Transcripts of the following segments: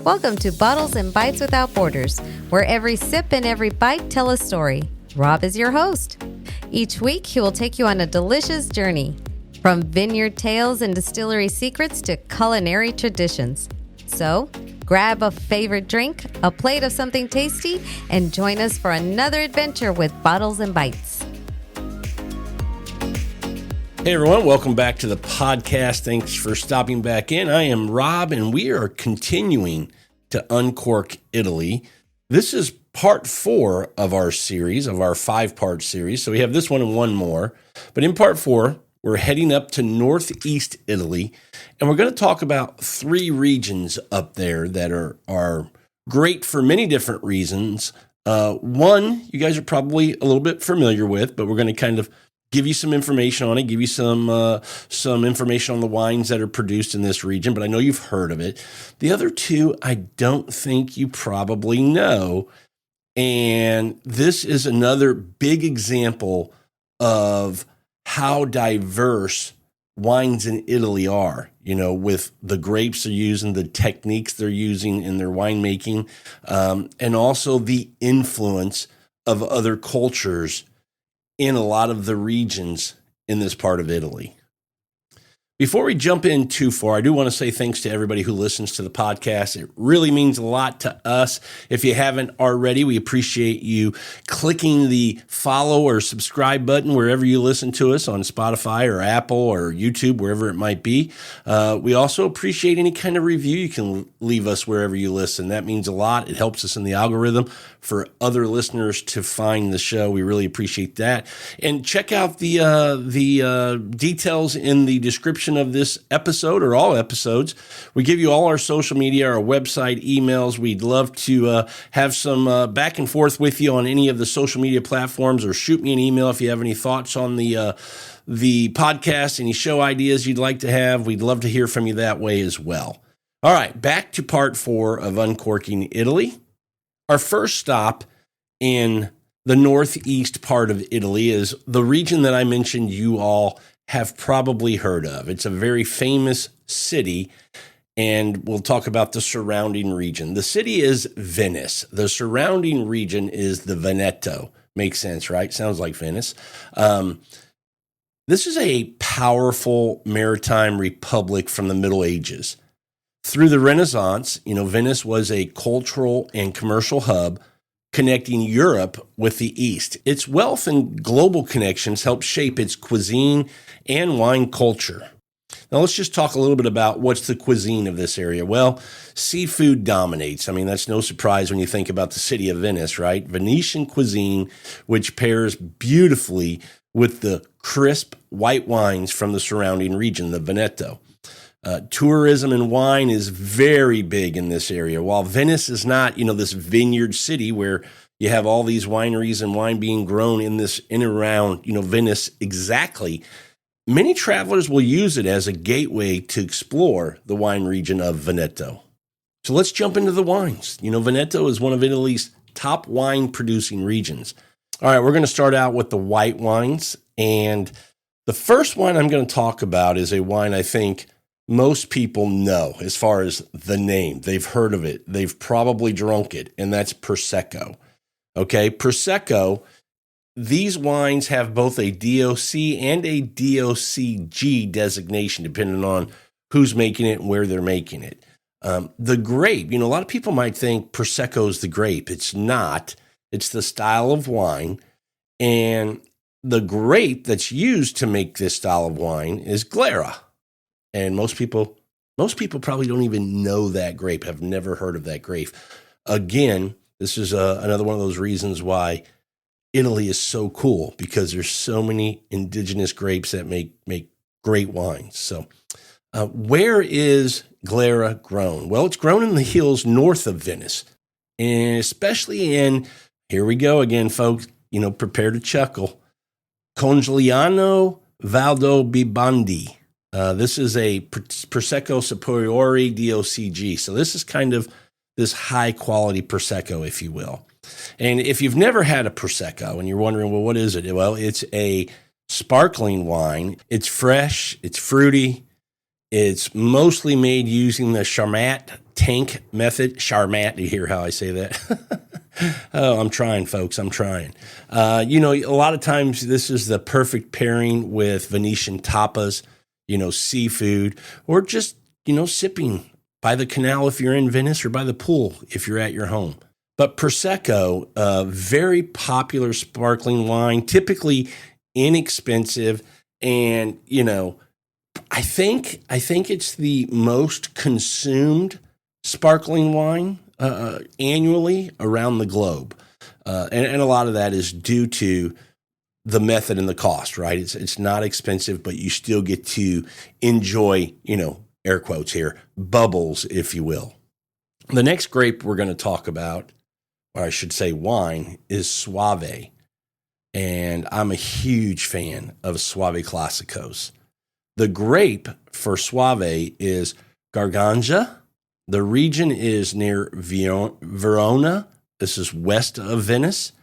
Welcome to Bottles and Bites Without Borders, where every sip and every bite tell a story. Rob is your host. Each week, he will take you on a delicious journey, from vineyard tales and distillery secrets to culinary traditions. So, grab a favorite drink, a plate of something tasty, and join us for another adventure with Bottles and Bites. Hey everyone, welcome back to the podcast. Thanks for stopping back in. I am Rob, and we are continuing to Uncork Italy. This is part 4 of our series, of our 5-part series. So we have this one and one more. But in part 4, we're heading up to northeast Italy, and we're going to talk about 3 regions up there that are great for many different reasons. One, you guys are probably a little bit familiar with, but we're going to kind of give you some information on it, give you some information on the wines that are produced in this region, but I know you've heard of it. The other 2, I don't think you probably know, and this is another big example of how diverse wines in Italy are, with the grapes they're using, the techniques they're using in their winemaking, and also the influence of other cultures in a lot of the regions in this part of Italy. Before we jump in too far, I do want to say thanks to everybody who listens to the podcast. It really means a lot to us. If you haven't already, we appreciate you clicking the follow or subscribe button wherever you listen to us, on Spotify or Apple or YouTube, wherever it might be. We also appreciate any kind of review you can leave us wherever you listen. That means a lot. It helps us in the algorithm for other listeners to find the show. We really appreciate that. And check out the details in the description of this episode, or all episodes. We give you all our social media, our website, emails. We'd love to have some back and forth with you on any of the social media platforms, or shoot me an email if you have any thoughts on the podcast, any show ideas you'd like to have. We'd love to hear from you that way as well. All right, back to part 4 of Uncorking Italy. Our first stop in the northeast part of Italy is the region that I mentioned you all have probably heard of. It's a very famous city, and we'll talk about the surrounding region. The city is Venice. The surrounding region is the Veneto. Makes sense, right? Sounds like Venice. This is a powerful maritime republic from the Middle Ages. Through the Renaissance, Venice was a cultural and commercial hub connecting Europe with the East. Its wealth and global connections helped shape its cuisine and wine culture. Now let's just talk a little bit about what's the cuisine of this area. Well, seafood dominates. I mean, that's no surprise when you think about the city of Venice, right? Venetian cuisine, which pairs beautifully with the crisp white wines from the surrounding region, the Veneto. Tourism and wine is very big in this area. While Venice is not, this vineyard city where you have all these wineries and wine being grown in and around, Venice exactly, many travelers will use it as a gateway to explore the wine region of Veneto. So let's jump into the wines. Veneto is one of Italy's top wine producing regions. All right, we're going to start out with the white wines. And the first wine I'm going to talk about is a wine I think most people know as far as the name. They've heard of it. They've probably drunk it, and that's Prosecco. Okay, Prosecco, these wines have both a DOC and a DOCG designation, depending on who's making it and where they're making it. The grape, a lot of people might think Prosecco is the grape. It's not. It's the style of wine, and the grape that's used to make this style of wine is Glera. And most people probably don't even know that grape, have never heard of that grape. Again, this is another one of those reasons why Italy is so cool, because there's so many indigenous grapes that make great wines. So where is Glera grown? Well, it's grown in the hills north of Venice, and especially in, here we go again, folks, prepare to chuckle, Congigliano Valdobbiadene. This is a Prosecco Superiore DOCG. So this is kind of this high quality Prosecco, if you will. And if you've never had a Prosecco and you're wondering, well, what is it? Well, it's a sparkling wine. It's fresh. It's fruity. It's mostly made using the Charmat tank method. Charmat, do you hear how I say that? Oh, I'm trying, folks. I'm trying. A lot of times this is the perfect pairing with Venetian tapas, seafood, or just, sipping by the canal if you're in Venice or by the pool if you're at your home. But Prosecco, a very popular sparkling wine, typically inexpensive, and, I think it's the most consumed sparkling wine annually around the globe. And a lot of that is due to the method and the cost, right? It's not expensive, but you still get to enjoy, air quotes here, bubbles, if you will. The next grape we're going to talk about, or I should say wine, is Soave. And I'm a huge fan of Soave Classicos. The grape for Soave is Gargangia. The region is near Verona. This is west of Venice.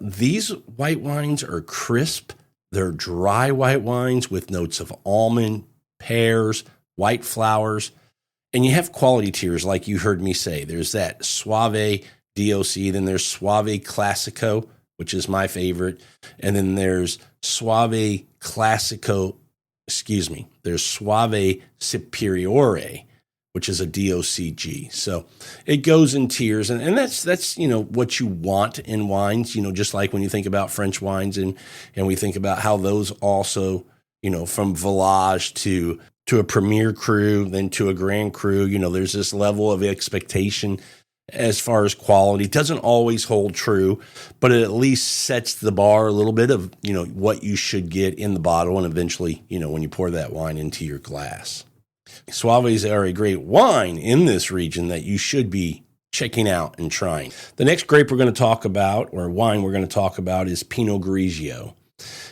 These white wines are crisp. They're dry white wines with notes of almond, pears, white flowers. And you have quality tiers, like you heard me say. There's that Soave DOC, then there's Soave Classico, which is my favorite. And then there's Soave there's Soave Superiore, which is a DOCG. So it goes in tiers. And that's what you want in wines, just like when you think about French wines and we think about how those also, from Village to a Premier Cru, then to a Grand Cru, there's this level of expectation as far as quality. It doesn't always hold true, but it at least sets the bar a little bit of, what you should get in the bottle and eventually, when you pour that wine into your glass. Soaves are a great wine in this region that you should be checking out and trying. The next grape we're going to talk about, or wine we're going to talk about, is Pinot Grigio.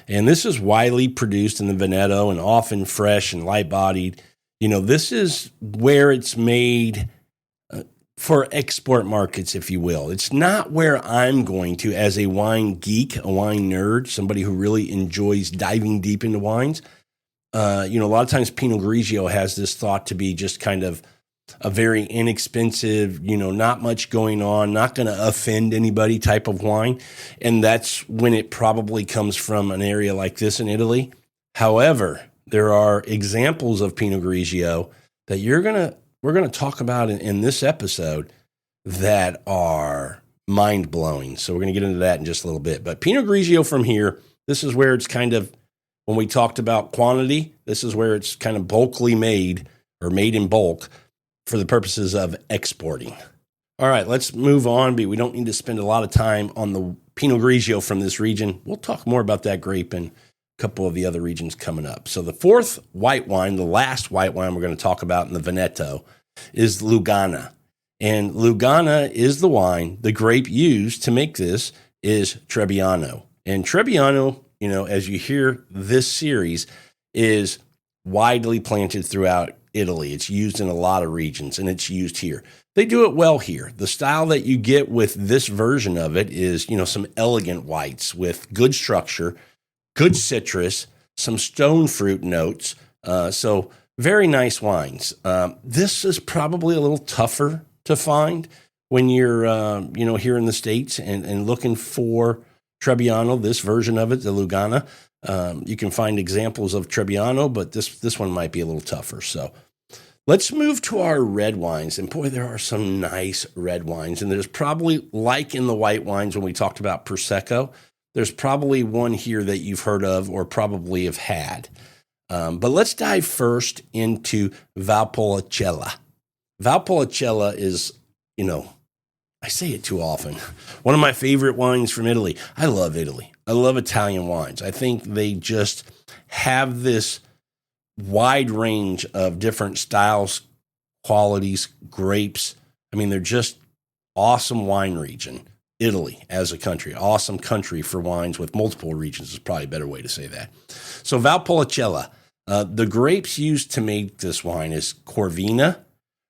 And this is widely produced in the Veneto and often fresh and light-bodied. This is where it's made for export markets, if you will. It's not where I'm going to, as a wine geek, a wine nerd, somebody who really enjoys diving deep into wines. A lot of times Pinot Grigio has this thought to be just kind of a very inexpensive, not much going on, not going to offend anybody type of wine. And that's when it probably comes from an area like this in Italy. However, there are examples of Pinot Grigio that we're going to talk about in this episode that are mind-blowing. So we're going to get into that in just a little bit. But Pinot Grigio from here, this is where it's kind of, when we talked about quantity, this is where it's kind of bulkily made, or made in bulk, for the purposes of exporting. All right, let's move on, but we don't need to spend a lot of time on the Pinot Grigio from this region. We'll talk more about that grape in a couple of the other regions coming up. So the fourth white wine, the last white wine we're going to talk about in the Veneto, is Lugana. And Lugana is the wine. The grape used to make this is Trebbiano. And Trebbiano, as you hear this series, is widely planted throughout Italy. It's used in a lot of regions, and it's used here. They do it well here. The style that you get with this version of it is, some elegant whites with good structure, good citrus, some stone fruit notes. So very nice wines. This is probably a little tougher to find when you're, here in the States and looking for Trebbiano, this version of it, the Lugana. You can find examples of Trebbiano, but this one might be a little tougher. So let's move to our red wines. And boy, there are some nice red wines. And there's probably, like in the white wines when we talked about Prosecco, there's probably one here that you've heard of or probably have had. But let's dive first into Valpolicella. Valpolicella is, I say it too often, one of my favorite wines from Italy. I love Italy. I love Italian wines. I think they just have this wide range of different styles, qualities, grapes. I mean, they're just awesome wine region. Italy as a country, awesome country for wines with multiple regions is probably a better way to say that. So Valpolicella, the grapes used to make this wine is Corvina,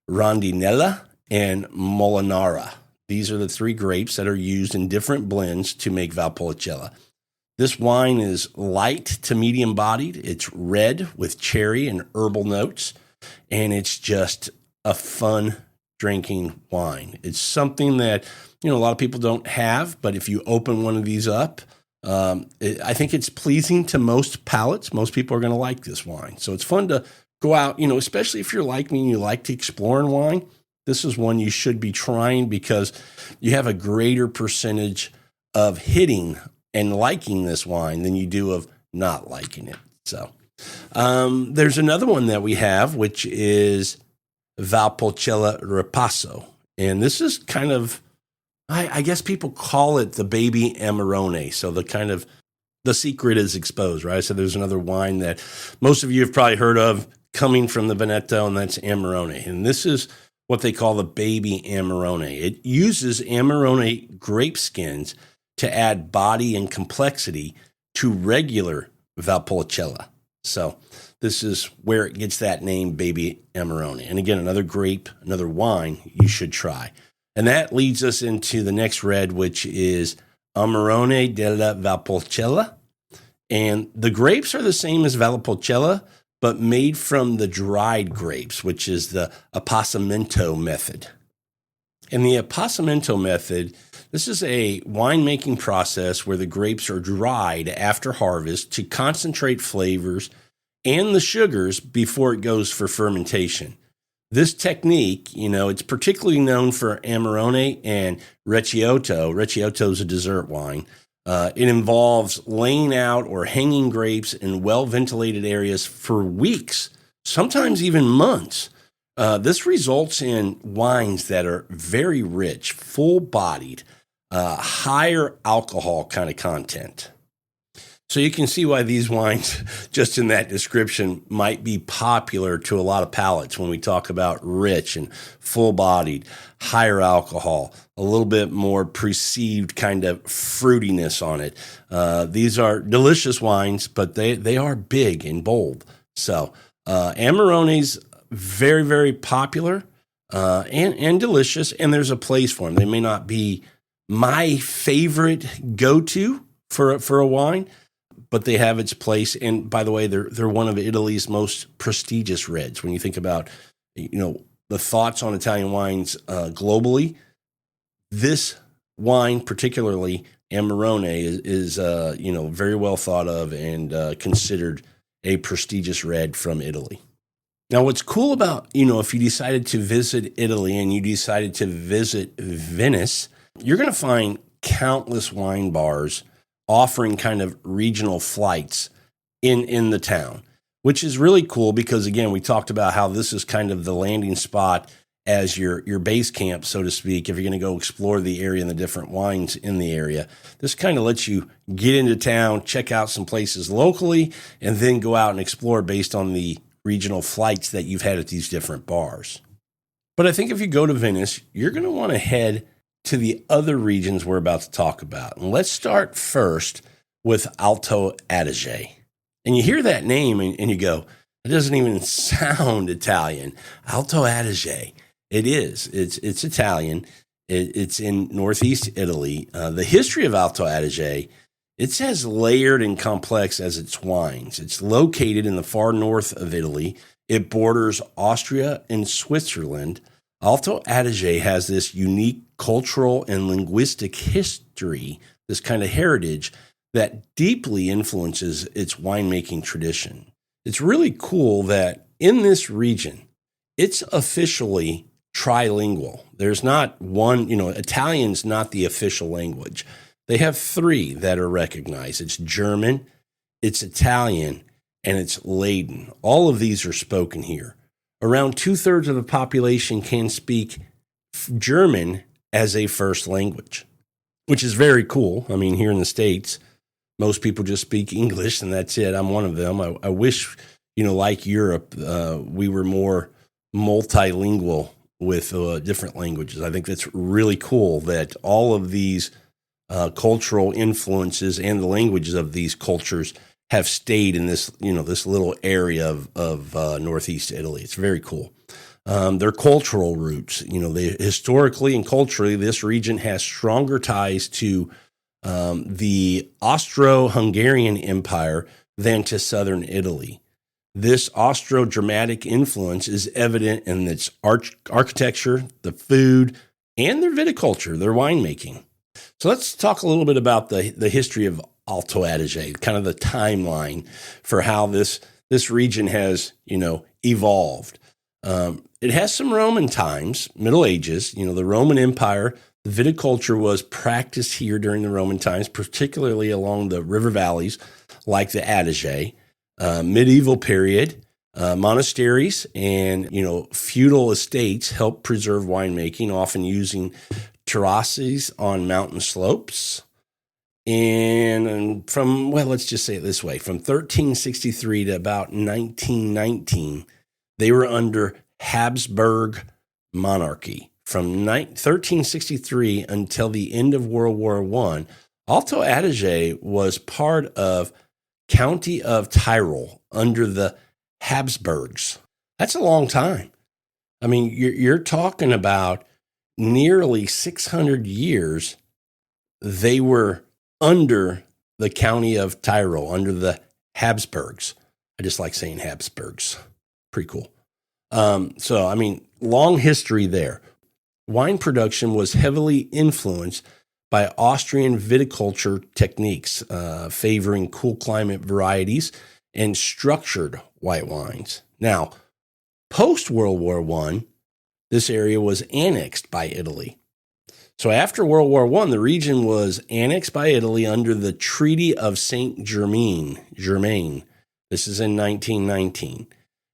Rondinella, and Molinara. These are the three grapes that are used in different blends to make Valpolicella. This wine is light to medium bodied. It's red with cherry and herbal notes, and it's just a fun drinking wine. It's something that, a lot of people don't have, but if you open one of these up, I think it's pleasing to most palates. Most people are going to like this wine. So it's fun to go out, especially if you're like me and you like to explore in wine. This is one you should be trying because you have a greater percentage of hitting and liking this wine than you do of not liking it. So there's another one that we have, which is Valpolicella Ripasso. And this is kind of, I guess people call it the baby Amarone. So the secret is exposed, right? So there's another wine that most of you have probably heard of coming from the Veneto, and that's Amarone. And this is what they call the baby Amarone. It uses Amarone grape skins to add body and complexity to regular Valpolicella. So this is where it gets that name, baby Amarone. And again, another grape, another wine you should try. And that leads us into the next red, which is Amarone della Valpolicella. And the grapes are the same as Valpolicella, but made from the dried grapes, which is the appassimento method. In the appassimento method, this is a winemaking process where the grapes are dried after harvest to concentrate flavors and the sugars before it goes for fermentation. This technique, it's particularly known for Amarone and Recioto. Recioto is a dessert wine. It involves laying out or hanging grapes in well-ventilated areas for weeks, sometimes even months. This results in wines that are very rich, full-bodied, higher alcohol kind of content. So you can see why these wines, just in that description, might be popular to a lot of palates when we talk about rich and full-bodied, higher alcohol, a little bit more perceived kind of fruitiness on it. These are delicious wines, but they are big and bold. So Amarone's very, very popular and delicious, and there's a place for them. They may not be my favorite go-to for a wine, but they have its place. And by the way, they're one of Italy's most prestigious reds. When you think about, the thoughts on Italian wines globally, this wine, particularly Amarone, is very well thought of and considered a prestigious red from Italy. Now, what's cool about, if you decided to visit Italy and you decided to visit Venice, you're going to find countless wine bars offering kind of regional flights in the town, which is really cool because, again, we talked about how this is kind of the landing spot as your base camp, so to speak, if you're going to go explore the area and the different wines in the area. This kind of lets you get into town, check out some places locally, and then go out and explore based on the regional flights that you've had at these different bars. But I think if you go to Venice, you're going to want to head to the other regions we're about to talk about. And let's start first with Alto Adige. And you hear that name and you go, it doesn't even sound Italian. Alto Adige. It is. It's Italian. It's in northeast Italy. The history of Alto Adige, it's as layered and complex as its wines. It's located in the far north of Italy. It borders Austria and Switzerland. Alto Adige has this unique cultural and linguistic history, this kind of heritage that deeply influences its winemaking tradition. It's really cool that in this region, it's officially trilingual. There's not one, Italian's not the official language. They have three that are recognized. It's German, it's Italian, and it's Latin. All of these are spoken here. Around 2/3 of the population can speak German as a first language, which is very cool. I mean, here in the States, most people just speak English and that's it. I'm one of them. I wish, like Europe, we were more multilingual with different languages. I think that's really cool that all of these cultural influences and the languages of these cultures have stayed in this, this little area of northeast Italy. It's very cool. Their cultural roots, they historically and culturally, this region has stronger ties to the Austro-Hungarian Empire than to southern Italy. This Austro-Germanic influence is evident in its architecture, the food, and their viticulture, their winemaking. So let's talk a little bit about the history of Alto Adige, kind of the timeline for how this region has, evolved. It has some Roman times, Middle Ages, the Roman Empire. The viticulture was practiced here during the Roman times, particularly along the river valleys like the Adige. Medieval period, monasteries and, feudal estates helped preserve winemaking, often using terraces on mountain slopes. And let's just say it this way, from 1363 to about 1919, they were under Habsburg monarchy. From 1363 until the end of World War I, Alto Adige was part of County of Tyrol under the Habsburgs. That's a long time. I mean, you're talking about nearly 600 years they were under the County of Tyrol, under the Habsburgs. I just like saying Habsburgs. Pretty cool. Long history there. Wine production was heavily influenced by Austrian viticulture techniques, favoring cool climate varieties and structured white wines. Now, post-World War I, this area was annexed by Italy. So after World War I, the region was annexed by Italy under the Treaty of Saint Germain. This is in 1919.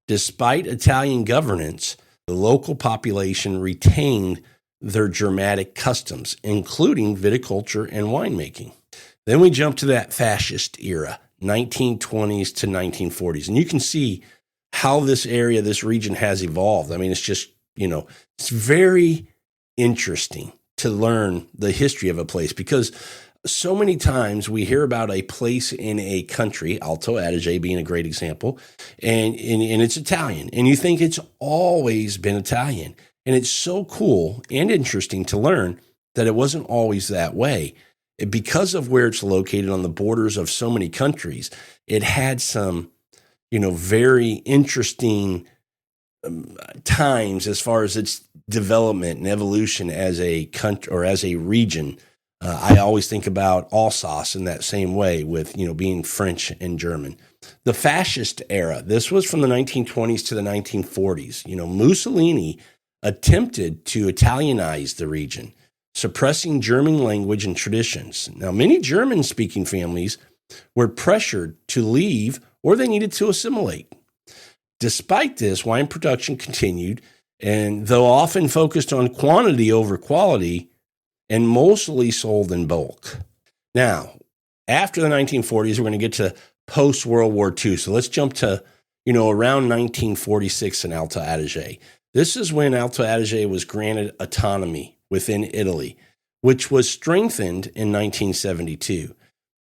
Despite Italian governance, the local population retained their Germanic customs, including viticulture and winemaking. Then we jump to that fascist era, 1920s to 1940s. And you can see how this region has evolved. I mean, it's just, it's very interesting to learn the history of a place, because so many times we hear about a place in a country, Alto Adige being a great example, and it's Italian, and you think it's always been Italian. And it's so cool and interesting to learn that it wasn't always that way. Because of where it's located on the borders of so many countries, it had some, very interesting times as far as its development and evolution as a country or as a region. I always think about Alsace in that same way with, being French and German. The fascist era, this was from the 1920s to the 1940s. Mussolini attempted to Italianize the region, suppressing German language and traditions. Now, many German-speaking families were pressured to leave or they needed to assimilate. Despite this, wine production continued, and though often focused on quantity over quality, and mostly sold in bulk. Now, after the 1940s, we're going to get to post-World War II. So let's jump to, around 1946 in Alto Adige. This is when Alto Adige was granted autonomy within Italy, which was strengthened in 1972.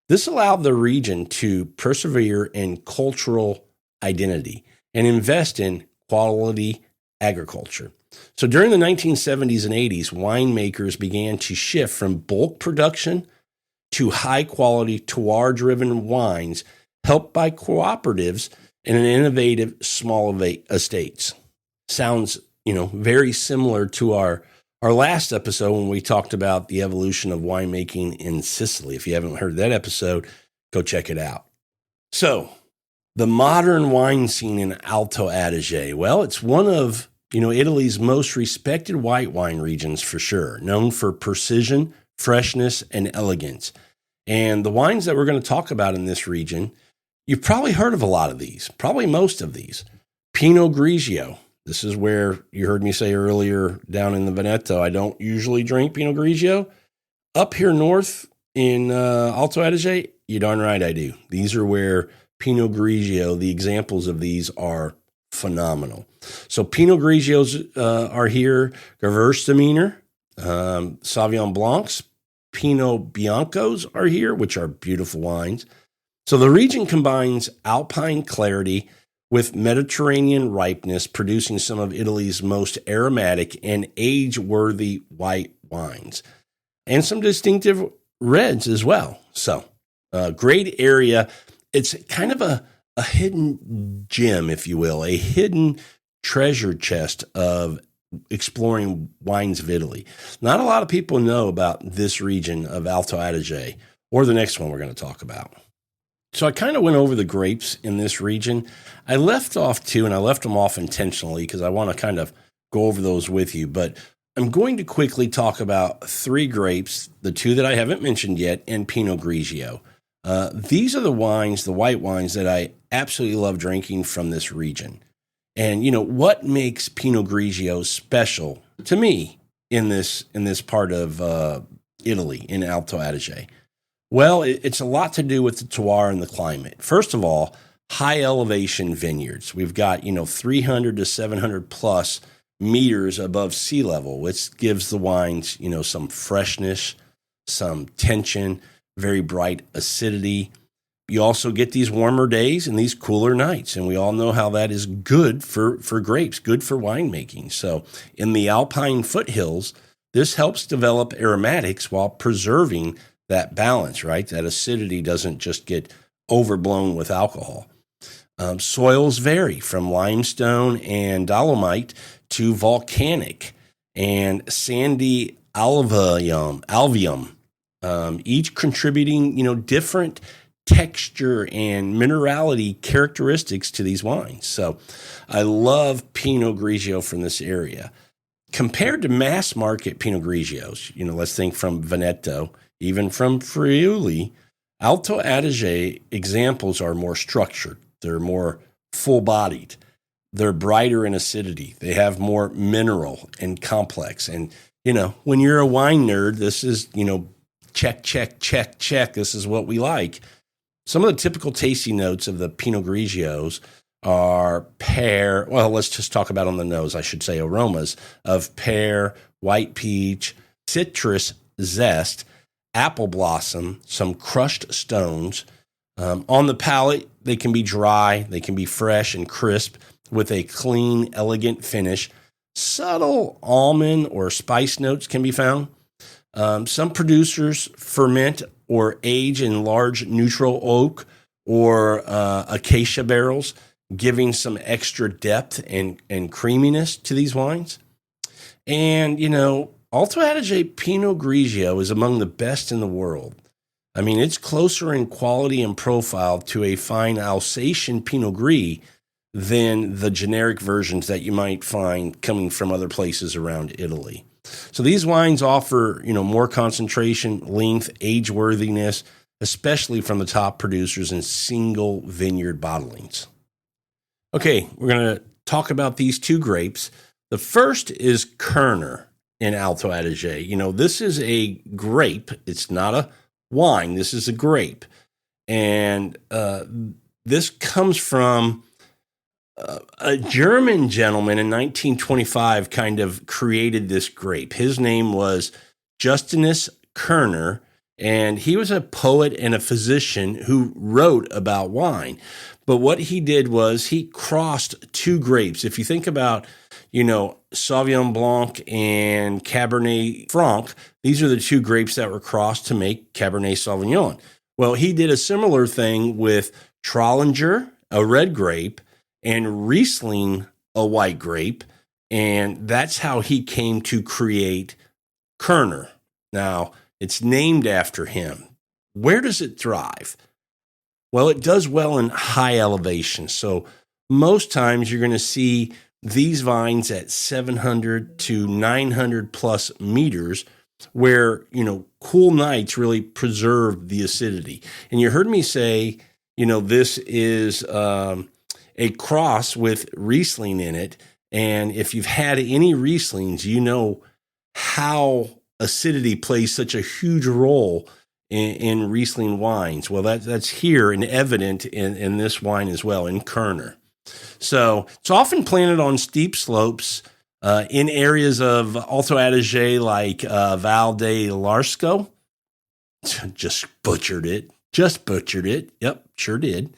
This allowed the region to persevere in cultural identity and invest in quality agriculture. So during the 1970s and 80s, winemakers began to shift from bulk production to high-quality terroir-driven wines helped by cooperatives and innovative small estates. Sounds, very similar to our last episode when we talked about the evolution of winemaking in Sicily. If you haven't heard that episode, go check it out. So, the modern wine scene in Alto Adige, well, it's one of Italy's most respected white wine regions for sure, known for precision, freshness, and elegance. And the wines that we're going to talk about in this region, you've probably heard of a lot of these, probably most of these. Pinot Grigio. This is where you heard me say earlier down in the Veneto, I don't usually drink Pinot Grigio. Up here north in Alto Adige, you're darn right I do. These are where Pinot Grigio, the examples of these are phenomenal. So Pinot Grigios are here, Gewürztraminer, Sauvignon Blancs, Pinot Biancos are here, which are beautiful wines. So the region combines alpine clarity with Mediterranean ripeness, producing some of Italy's most aromatic and age-worthy white wines, and some distinctive reds as well. So great area. It's kind of a a hidden gem, if you will, a hidden treasure chest of exploring wines of Italy. Not a lot of people know about this region of Alto Adige or the next one we're going to talk about. So I kind of went over the grapes in this region. I left off two, and I left them off intentionally because I want to kind of go over those with you. But I'm going to quickly talk about three grapes, the two that I haven't mentioned yet, and Pinot Grigio. These are the wines, the white wines, that I absolutely love drinking from this region. And, what makes Pinot Grigio special to me in this part of Italy, in Alto Adige? Well, it's a lot to do with the terroir and the climate. First of all, high elevation vineyards. We've got, 300 to 700 plus meters above sea level, which gives the wines, some freshness, some tension, very bright acidity. You also get these warmer days and these cooler nights, and we all know how that is good for grapes, good for winemaking. So in the alpine foothills, this helps develop aromatics while preserving that balance, right? That acidity doesn't just get overblown with alcohol. Soils vary from limestone and dolomite to volcanic and sandy alluvium, each contributing, different texture and minerality characteristics to these wines. So I love Pinot Grigio from this area. Compared to mass market Pinot Grigios, let's think from Veneto, even from Friuli, Alto Adige examples are more structured. They're more full-bodied. They're brighter in acidity. They have more mineral and complex. And, when you're a wine nerd, this is, check, check, check, check. This is what we like. Some of the typical tasting notes of the Pinot Grigios are pear. Well, let's just talk about on the nose, I should say, aromas of pear, white peach, citrus zest, apple blossom, some crushed stones. On the palate, they can be dry, they can be fresh and crisp with a clean, elegant finish. Subtle almond or spice notes can be found. Some producers ferment or age in large neutral oak or acacia barrels, giving some extra depth and creaminess to these wines. And, Alto Adige Pinot Grigio is among the best in the world. I mean, it's closer in quality and profile to a fine Alsatian Pinot Gris than the generic versions that you might find coming from other places around Italy. So these wines offer, more concentration, length, age-worthiness, especially from the top producers in single vineyard bottlings. Okay, we're going to talk about these two grapes. The first is Kerner in Alto Adige. This is a grape. It's not a wine. This is a grape. And this comes from a German gentleman in 1925 kind of created this grape. His name was Justinus Kerner, and he was a poet and a physician who wrote about wine. But what he did was he crossed two grapes. If you think about, Sauvignon Blanc and Cabernet Franc, these are the two grapes that were crossed to make Cabernet Sauvignon. Well, he did a similar thing with Trollinger, a red grape, and Riesling, a white grape, and that's how he came to create Kerner. Now, it's named after him. Where does it thrive? Well, it does well in high elevation. So most times you're going to see these vines at 700 to 900 plus meters where, cool nights really preserve the acidity. And you heard me say, this is a cross with Riesling in it. And if you've had any Rieslings, you know how acidity plays such a huge role in Riesling wines. Well, that's here and evident in this wine as well, in Kerner. So it's often planted on steep slopes in areas of Alto Adige like Val di Larsco. Just butchered it. Yep, sure did.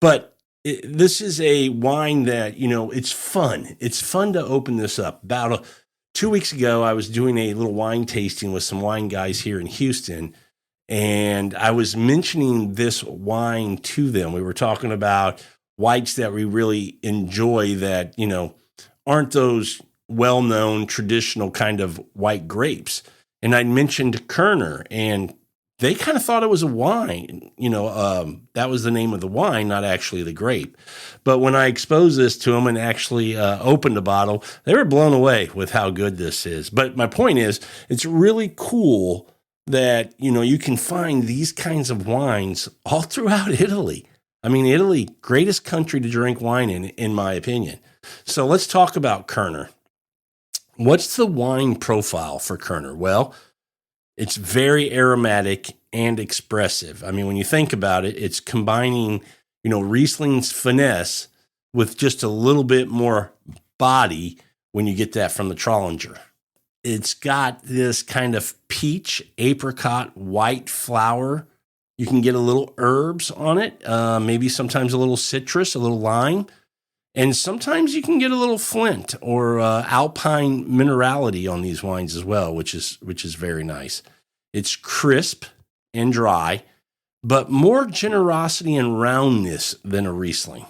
But this is a wine that, it's fun. It's fun to open this up. About 2 weeks ago, I was doing a little wine tasting with some wine guys here in Houston, and I was mentioning this wine to them. We were talking about whites that we really enjoy that, aren't those well-known traditional kind of white grapes. And I mentioned Kerner, and they kind of thought it was a wine. That was the name of the wine, not actually the grape. But when I exposed this to them and actually opened a bottle, they were blown away with how good this is. But my point is, it's really cool that, you can find these kinds of wines all throughout Italy. I mean, Italy, greatest country to drink wine in my opinion. So let's talk about Kerner. What's the wine profile for Kerner? Well, it's very aromatic and expressive. I mean, when you think about it, it's combining, Riesling's finesse with just a little bit more body when you get that from the Trollinger. It's got this kind of peach, apricot, white flower. You can get a little herbs on it, maybe sometimes a little citrus, a little lime. And sometimes you can get a little flint or alpine minerality on these wines as well, which is very nice. It's crisp and dry, but more generosity and roundness than a Riesling.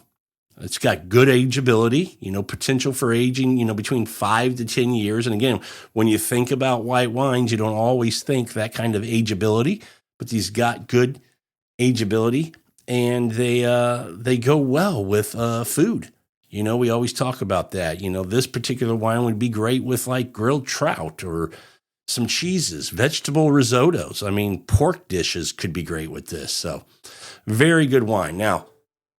It's got good ageability, potential for aging, between 5 to 10 years. And again, when you think about white wines, you don't always think that kind of ageability, but these got good ageability, and they go well with food. We always talk about that. This particular wine would be great with like grilled trout or some cheeses, vegetable risottos. I mean, pork dishes could be great with this. So very good wine. Now,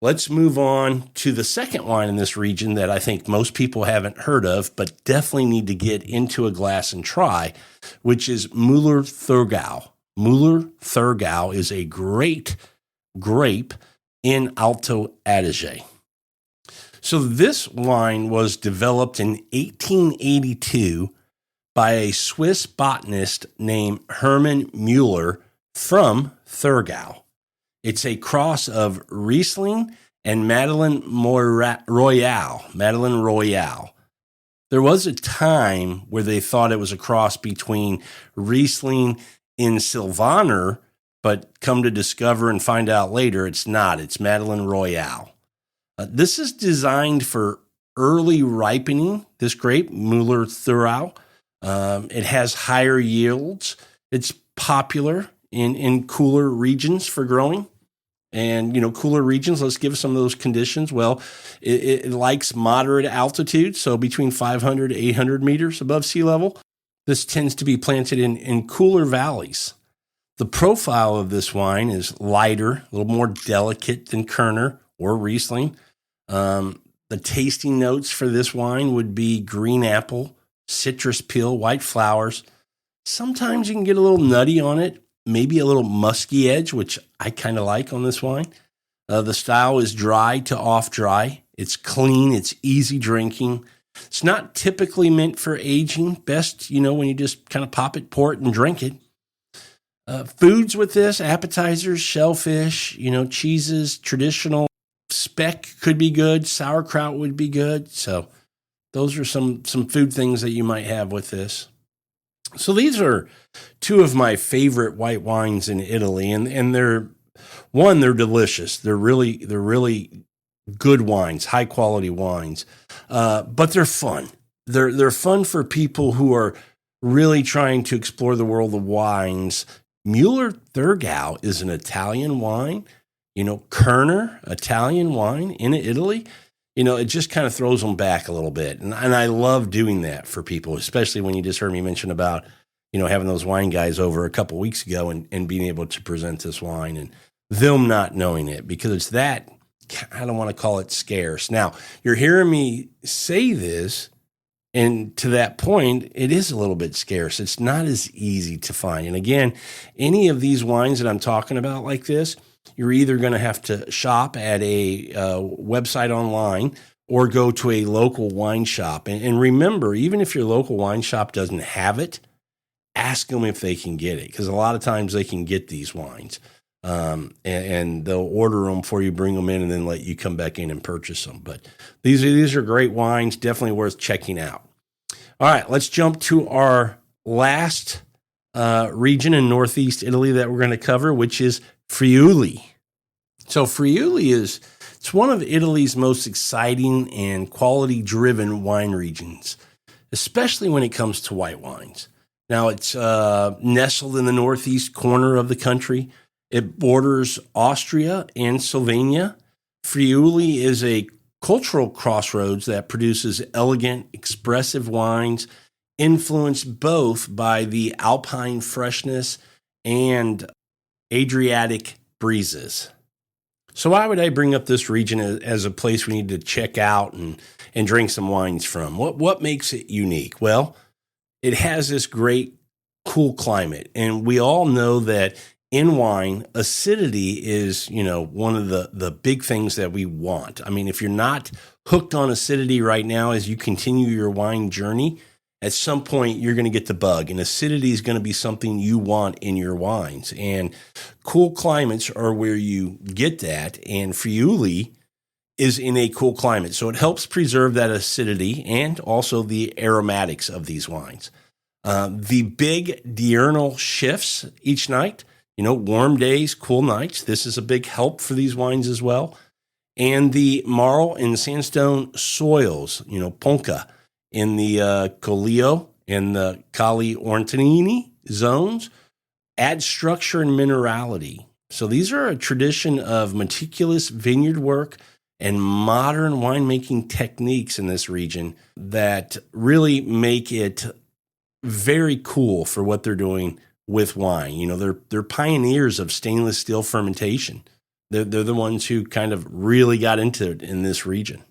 let's move on to the second wine in this region that I think most people haven't heard of, but definitely need to get into a glass and try, which is Müller-Thurgau. Müller-Thurgau is a great grape in Alto Adige. So this wine was developed in 1882 by a Swiss botanist named Hermann Müller from Thurgau. It's a cross of Riesling and Madeleine Royale. Madeleine Royale. There was a time where they thought it was a cross between Riesling and Sylvaner, but come to discover and find out later, it's not. It's Madeleine Royale. This is designed for early ripening, this grape, Müller-Thurgau. It has higher yields. It's popular in cooler regions for growing. And, cooler regions, let's give some of those conditions. Well, it likes moderate altitude, so between 500 to 800 meters above sea level. This tends to be planted in cooler valleys. The profile of this wine is lighter, a little more delicate than Kerner or Riesling. The tasting notes for this wine would be green apple, citrus peel, white flowers. Sometimes you can get a little nutty on it, maybe a little musky edge, which I kind of like on this wine. The style is dry to off dry. It's clean. It's easy drinking. It's not typically meant for aging. Best, when you just kind of pop it, pour it, and drink it. Foods with this, appetizers, shellfish, cheeses, traditional. Speck could be good. Sauerkraut would be good. So those are some food things that you might have with this. So these are two of my favorite white wines in Italy, and they're delicious. They're really good wines, high quality wines, but they're fun. They're fun for people who are really trying to explore the world of wines. Müller-Thurgau is an Italian wine. Kerner, Italian wine in Italy. It just kind of throws them back a little bit. And I love doing that for people, especially when you just heard me mention about, having those wine guys over a couple weeks ago and being able to present this wine and them not knowing it, because it's that, I don't want to call it scarce. Now, you're hearing me say this, and to that point, it is a little bit scarce. It's not as easy to find. And again, any of these wines that I'm talking about like this, you're either going to have to shop at a website online or go to a local wine shop. And remember, even if your local wine shop doesn't have it, ask them if they can get it, because a lot of times they can get these wines. And they'll order them for you, bring them in, and then let you come back in and purchase them. But these are great wines, definitely worth checking out. All right, let's jump to our last region in Northeast Italy that we're going to cover, which is Friuli. So Friuli it's It's one of Italy's most exciting and quality-driven wine regions, especially when it comes to white wines. Now, it's nestled in the northeast corner of the country. It borders Austria and Slovenia. Friuli is a cultural crossroads that produces elegant, expressive wines influenced both by the alpine freshness and Adriatic breezes. So why would I bring up this region as a place we need to check out and drink some wines from? What makes it unique? Well, it has this great cool climate, and we all know that in wine, acidity is, one of the big things that we want. I mean, if you're not hooked on acidity right now as you continue your wine journey, at some point you're going to get the bug, and acidity is going to be something you want in your wines. And cool climates are where you get that, and Friuli is in a cool climate. So it helps preserve that acidity and also the aromatics of these wines. The big diurnal shifts each night, warm days, cool nights. This is a big help for these wines as well. And the marl and sandstone soils, Ponca, in the Collio and the Colli Orantini zones add structure and minerality. So these are a tradition of meticulous vineyard work and modern winemaking techniques in this region that really make it very cool for what they're doing with wine. They're pioneers of stainless steel fermentation. They're the ones who kind of really got into it in this region.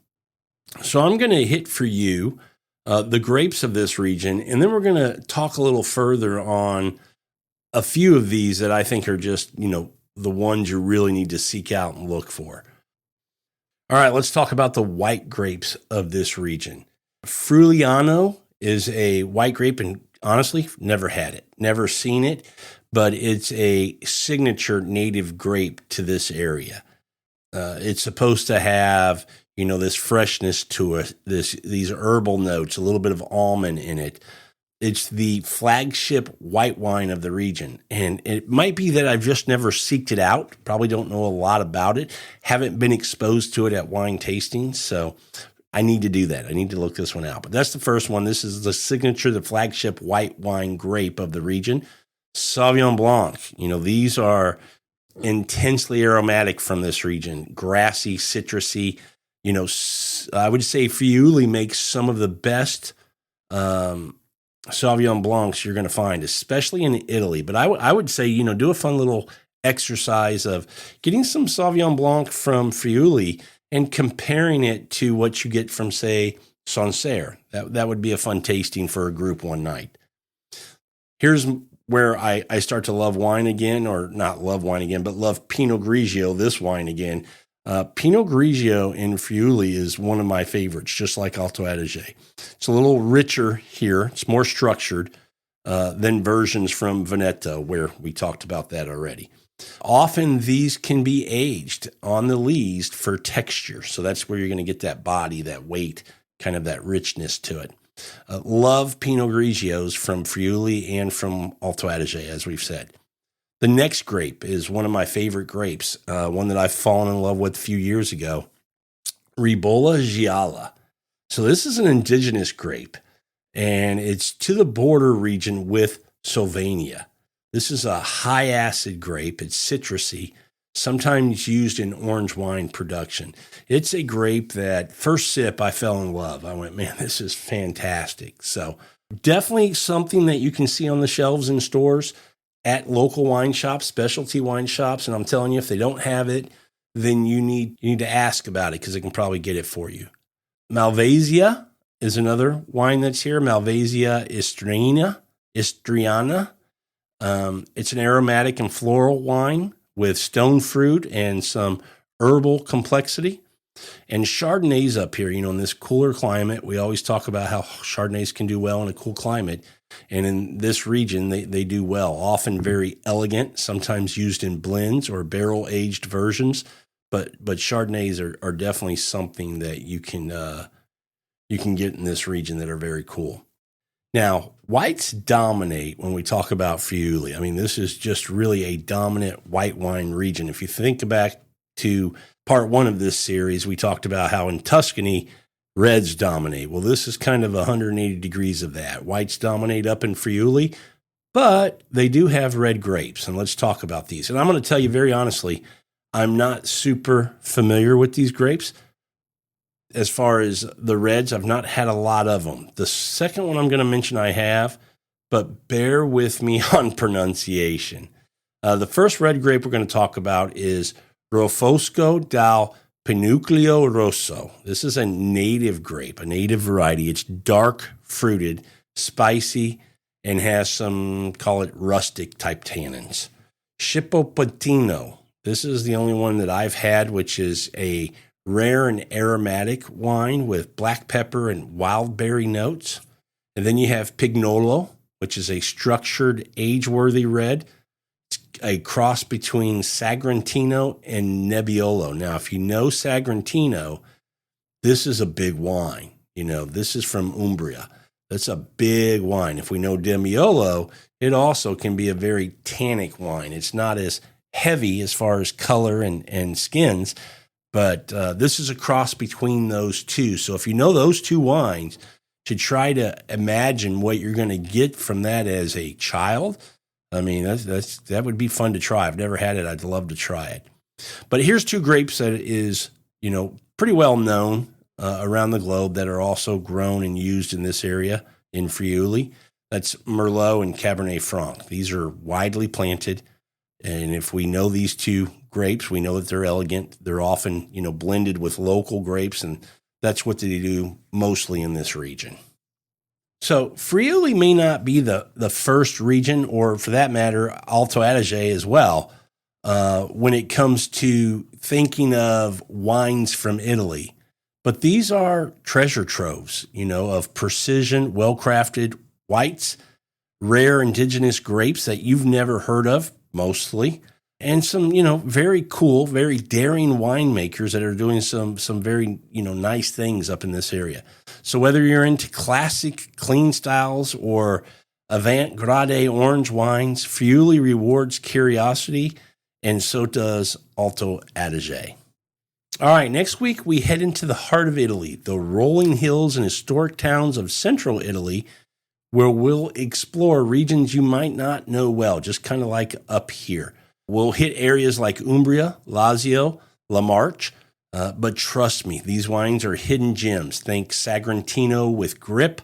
So I'm going to hit for you the grapes of this region, and then we're going to talk a little further on a few of these that I think are just, the ones you really need to seek out and look for. All right, let's talk about the white grapes of this region. Friulano is a white grape, and honestly, never had it, never seen it, but it's a signature native grape to this area. It's supposed to have, this freshness to it, these herbal notes, a little bit of almond in it. It's the flagship white wine of the region. And it might be that I've just never seeked it out. Probably don't know a lot about it. Haven't been exposed to it at wine tastings. So I need to do that. I need to look this one out. But that's the first one. This is the signature, the flagship white wine grape of the region. Sauvignon Blanc. These are intensely aromatic from this region. Grassy, citrusy. I would say Friuli makes some of the best Sauvignon Blancs you're going to find, especially in Italy. But I would say, do a fun little exercise of getting some Sauvignon Blanc from Friuli and comparing it to what you get from, say, Sancerre. That would be a fun tasting for a group one night. Here's where I start to love wine again, or not love wine again, but love Pinot Grigio, this wine again. Pinot Grigio in Friuli is one of my favorites, just like Alto Adige. It's a little richer here. It's more structured than versions from Veneto, where we talked about that already. Often these can be aged on the lees for texture. So that's where you're going to get that body, that weight, kind of that richness to it. Love Pinot Grigios from Friuli and from Alto Adige, as we've said. The next grape is one of my favorite grapes, one that I've fallen in love with a few years ago, Ribolla Gialla. So this is an indigenous grape, and it's to the border region with Slovenia. This is a high-acid grape. It's citrusy, sometimes used in orange wine production. It's a grape that first sip, I fell in love. I went, man, this is fantastic. So definitely something that you can see on the shelves in stores at local wine shops, specialty wine shops. And I'm telling you, if they don't have it, then you need to ask about it because they can probably get it for you. Malvasia is another wine that's here. Malvasia Istriana. It's an aromatic and floral wine with stone fruit and some herbal complexity. And Chardonnay's up here, in this cooler climate. We always talk about how Chardonnays can do well in a cool climate. And in this region, they do well, often very elegant, sometimes used in blends or barrel-aged versions. But Chardonnays are definitely something that you can get in this region that are very cool. Now, whites dominate when we talk about Friuli. I mean, this is just really a dominant white wine region. If you think back to part one of this series, we talked about how in Tuscany, reds dominate. Well, this is kind of 180 degrees of that. Whites dominate up in Friuli, but they do have red grapes. And let's talk about these. And I'm going to tell you very honestly, I'm not super familiar with these grapes. As far as the reds, I've not had a lot of them. The second one I'm going to mention I have, but bear with me on pronunciation. The first red grape we're going to talk about is Refosco dal Pinucleo Rosso. This is a native grape, a native variety. It's dark fruited, spicy, and has some, call it rustic type tannins. Chipopontino. This is the only one that I've had, which is a rare and aromatic wine with black pepper and wild berry notes. And then you have Pignolo, which is a structured, age-worthy red. It's a cross between Sagrantino and Nebbiolo. Now, if you know Sagrantino, this is a big wine. This is from Umbria. That's a big wine. If we know Nebbiolo, it also can be a very tannic wine. It's not as heavy as far as color and skins, but this is a cross between those two. So if you know those two wines, to try to imagine what you're going to get from that as a child, I mean, that would be fun to try. I've never had it. I'd love to try it. But here's two grapes that is, pretty well known around the globe that are also grown and used in this area in Friuli. That's Merlot and Cabernet Franc. These are widely planted. And if we know these two grapes, we know that they're elegant. They're often, blended with local grapes, and that's what they do mostly in this region. So Friuli may not be the first region, or for that matter, Alto Adige as well, when it comes to thinking of wines from Italy. But these are treasure troves, of precision, well-crafted whites, rare indigenous grapes that you've never heard of, mostly, and some, very cool, very daring winemakers that are doing some very, nice things up in this area. So whether you're into classic clean styles or avant-garde orange wines, Friuli rewards curiosity, and so does Alto Adige. All right, next week we head into the heart of Italy, the rolling hills and historic towns of central Italy, where we'll explore regions you might not know well, just kind of like up here. We'll hit areas like Umbria, Lazio, La Marche, but trust me, these wines are hidden gems. Think Sagrantino with grip,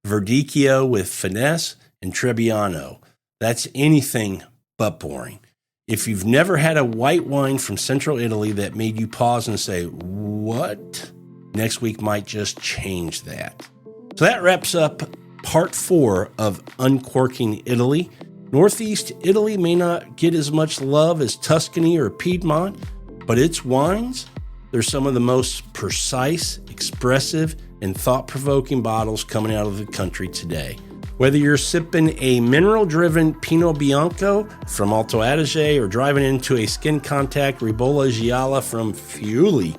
Verdicchio with finesse, and Trebbiano. That's anything but boring. If you've never had a white wine from central Italy that made you pause and say, what? Next week might just change that. So that wraps up part 4 of Uncorking Italy. Northeast Italy may not get as much love as Tuscany or Piedmont, but its wines, they're some of the most precise, expressive, and thought-provoking bottles coming out of the country today. Whether you're sipping a mineral-driven Pinot Bianco from Alto Adige or driving into a skin-contact Ribolla Gialla from Friuli,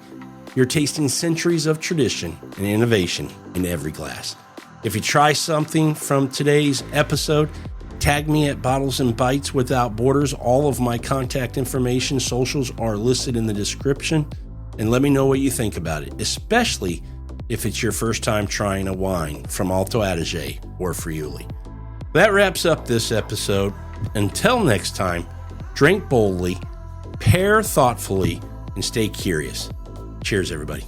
you're tasting centuries of tradition and innovation in every glass. If you try something from today's episode, tag me at Bottles and Bites Without Borders. All of my contact information, socials are listed in the description. And let me know what you think about it, especially if it's your first time trying a wine from Alto Adige or Friuli. That wraps up this episode. Until next time, drink boldly, pair thoughtfully, and stay curious. Cheers, everybody.